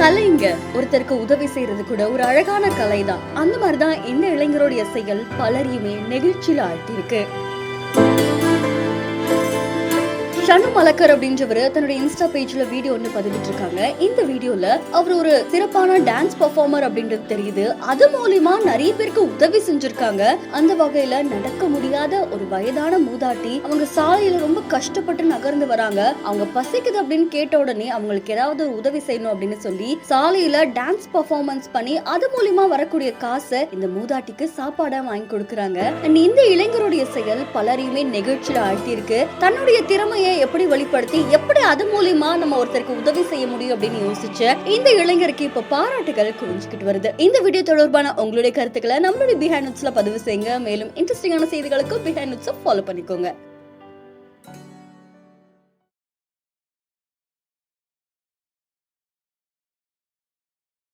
கலைங்க ஒருத்தருக்கு உதவி செய்யறது கூட ஒரு அழகான கலை தான். அந்த மாதிரிதான் இந்த இளைஞருடைய செயல் பலரையுமே நெகிழ்ச்சியில ஆழ்த்திருக்கு. ஷனு மலக்கர் அப்படின்றவரு தன்னுடைய இன்ஸ்டா பேஜ்ல வீடியோ ஒன்று பதிவிட்டு இருக்காங்க. இந்த வீடியோல அவர் ஒரு சிறப்பான டான்ஸ் பெர்ஃபார்மர் அப்படின்றது தெரியுது. அது மூலியமா நிறைய பேருக்கு உதவி செஞ்சிருக்காங்க. அந்த வகையில நடக்க முடியாத ஒரு வயதான மூதாட்டி அவங்க சாலையில ரொம்ப கஷ்டப்பட்டு நகர்ந்து வராங்க. அவங்க பசிக்குது அப்படின்னு கேட்ட உடனே அவங்களுக்கு ஏதாவது ஒரு உதவி செய்யணும் அப்படின்னு சொல்லி சாலையில டான்ஸ் பெர்ஃபார்மன்ஸ் பண்ணி அது மூலியமா வரக்கூடிய காசை இந்த மூதாட்டிக்கு சாப்பாடா வாங்கி கொடுக்கறாங்க. இந்த இளைஞருடைய செயல் பலரையுமே நெகிழ்ச்சியில ஆழ்த்தி இருக்கு. தன்னுடைய திறமையை எப்படி வெளிப்படுத்தி எப்படி அது மூலமா நம்ம ஒருத்தருக்கு உதவி செய்ய முடியும் அப்படின்னு யோசிச்ச இந்த இளைஞருக்கு இப்ப பாராட்டுகள் குவிஞ்சுக்கிட்டு வருது. இந்த வீடியோ தொடர்பான உங்களுடைய கருத்துக்களை நம்மளுடைய பிஹைண்ட் நோட்ஸ்ல பதிவு செய்யுங்க. மேலும் இன்ட்ரெஸ்டிங்கான செய்திகளுக்கு பிஹைண்ட் நோட்ஸ் ஃபாலோ பண்ணிக்கோங்க.